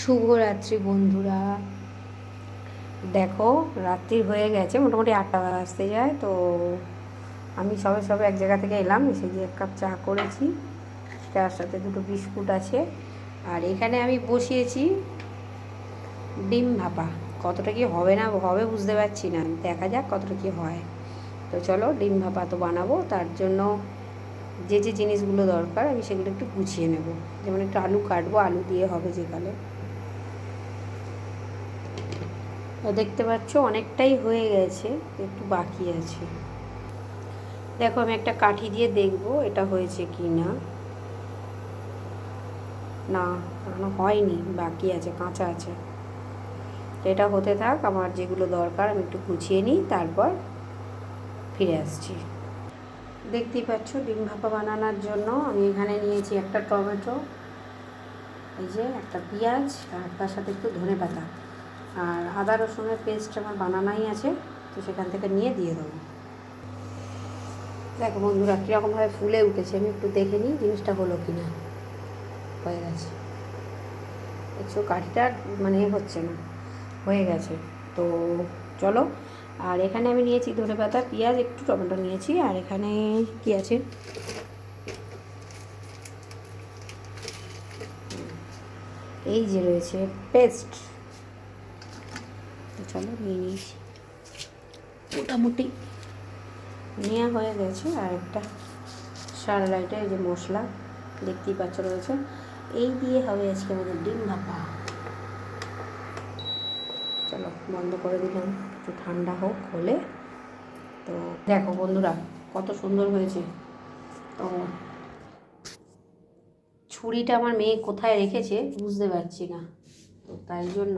শুভরাত্রি বন্ধুরা। দেখো রাত্রি হয়ে গেছে, মোটামুটি 8টা বাজতে যায়। তো আমি সবে সবে এক জায়গা থেকে এলাম, এসে যে 1 কাপ চা করেছি, তার সাথে 2টো বিস্কুট আছে। আর এখানে আমি বসিয়েছি ডিম ভাপা। কতটা কি হবে না হবে বুঝতে পারছি না, দেখা যাক কতটা কি হয়। তো চলো ডিম ভাপা তো বানাবো, তার জন্য যে যে জিনিসগুলো দরকার আমি সেগুলো একটু গুছিয়ে নেব। যেমন একটু আলু কাটবো, আলু দিয়ে হবে যেকালে। দেখতে পাচ্ছ অনেকটাই হয়ে গেছে, একটু বাকি আছে। দেখো আমি একটা কাঠি দিয়ে দেখব এটা হয়েছে কি না। না, এখনো হয়নি, বাকি আছে, কাঁচা আছে। এটা হতে থাক, আমার যেগুলো দরকার আমি একটু গুছিয়ে নিই, তারপর ফিরে আসছি। দেখতেই পাচ্ছ ডিম ভাপা বানানোর জন্য আমি এখানে নিয়েছি একটা টমেটো, এই যে একটা পেঁয়াজ, আর তার সাথে একটু ধনেপাতা, আর আদা রসুনের পেস্ট আমার বানানোই আছে, তো সেখান থেকে নিয়ে দিয়ে দেবো। দেখো বন্ধুরা কীরকমভাবে ফুলে উঠেছে, আমি একটু দেখে নিই জিনিসটা হলো কি না। হয়ে গেছে, দেখছো কাঠিটা মানে হচ্ছে না, হয়ে গেছে। তো চলো, আর এখানে আমি নিয়েছি ধনেপাতা, পেঁয়াজ, একটু টমেটো নিয়েছি, আর এখানে কি আছে, এই যে রয়েছে পেস্ট। তো চলো নিয়ে নিয়েছি, মোটামুটি নেওয়া হয়ে গেছে। আর একটা সানলাইটের এই যে মশলা দেখতেই পাচ্ছ রয়েছে, এই দিয়ে হবে আজকে আমাদের ডিম ভাপা। চলো বন্ধ করে দিলাম, একটু ঠান্ডা হোক, হলে তো দেখো বন্ধুরা কত সুন্দর হয়েছে। তো ছুরিটা আমার মেয়ে কোথায় রেখেছে বুঝতে পারছি না, তো তাই জন্য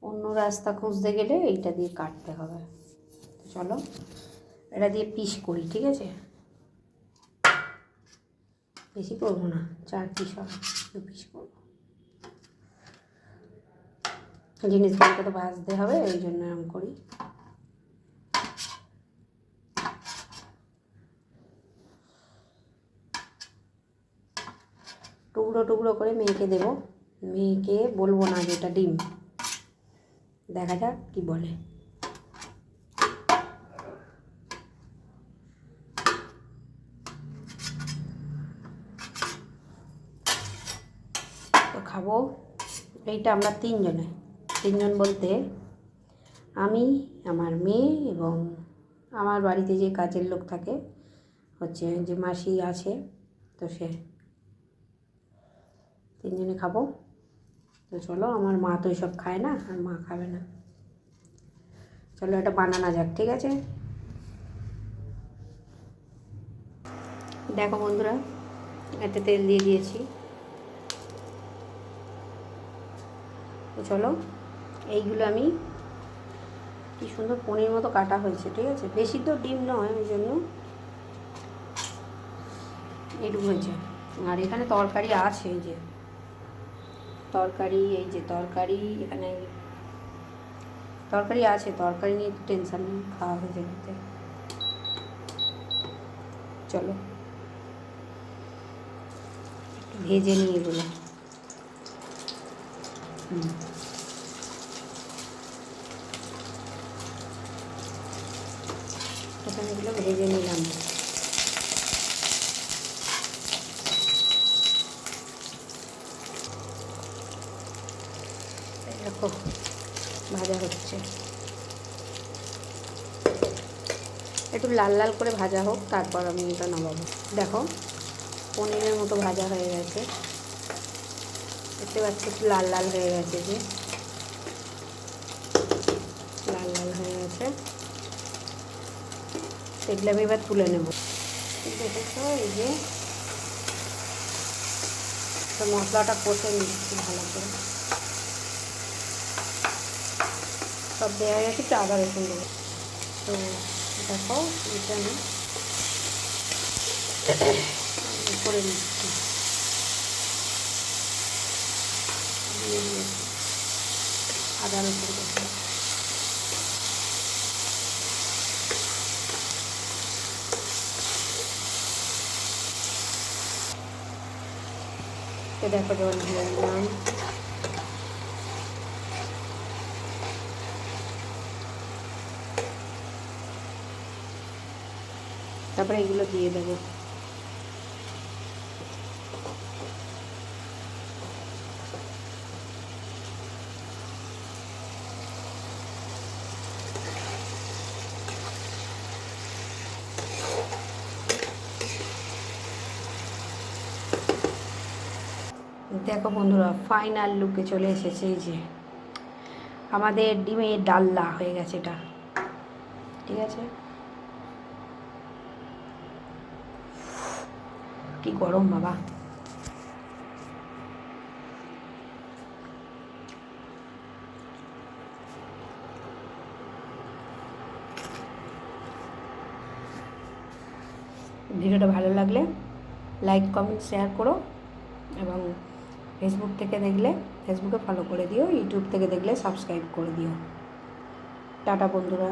অন্য রাস্তা খুঁজতে গেলে এইটা দিয়ে কাটতে হবে। চলো এটা দিয়ে পিস করি, ঠিক আছে? বেশি করবো না, 4 পিস হবে, 2 পিস করবো। জিনিসগুলোকে তো ভাজতে হবে, এই জন্য এরকম করি। টুকরো টুকরো করে মেয়েকে দেবো, মেয়েকে বলবো না যে এটা ডিম, দেখা যাক কি বলে। তো খাবো এইটা আমরা 3জন বলতে আমি, আমার মেয়ে এবং আমার বাড়িতে যে কাজের লোক থাকে, হচ্ছে যে মাসি আছে, তো সে 3জনে খাবো। তো চলো, আমার মা তো এসব খায় না, আর মা খাবে না। চলো এটা বানানো যাক, ঠিক আছে? দেখো বন্ধুরা এতে তেল দিয়ে দিয়েছি। তো চলো এইগুলো আমি, কি সুন্দর পনির মতো কাটা হয়েছে, ঠিক আছে? বেশি তো ডিম নয়, ওই জন্য এইটুকু হয়েছে। আর এখানে তরকারি আছে, এই যে তরকারি, এই যে তরকারি, এখানে তরকারি আছে, তরকারি নিয়ে একটু টেনশন নেই, খাওয়া হয়ে যাবে। চলো একটু ভেজে নিয়ে এগুলো। এখানে এগুলো ভেজে নিলাম। দেখো ভাজা হচ্ছে, একটু লাল লাল করে ভাজা হোক, তারপর আমি এটা নামাবো। দেখো পনিরের মতো ভাজা হয়ে গেছে, দেখতে পাচ্ছি একটু লাল লাল হয়ে গেছে, যে লাল লাল হয়ে গেছে। এগুলো আমি এবার তুলে নেব। দেখেছো এই যে মশলাটা কষে নিচ্ছি ভালো করে, সব দেওয়া গেছে, একটু আদা রসুন দেবো। তো দেখো এটা আমি করে নিচ্ছি, দিয়ে দিয়েছি আদা রসুন দেবো। তো দেখো জল দিয়ে দিলাম। তারপরে এগুলো দিয়ে দেবো। দেখো বন্ধুরা, ফাইনাল লুকে চলে এসেছে। এই যে আমাদের ডিমের ডালনা হয়ে গেছে এটা, ঠিক আছে। কি গরম বাবা। ভিডিওটা ভালো লাগলে লাইক কমেন্ট শেয়ার করো, এবং ফেসবুক থেকে দেখলে ফেসবুকে ফলো করে দিও, ইউটিউব থেকে দেখলে সাবস্ক্রাইব করে দিও। টাটা বন্ধুরা।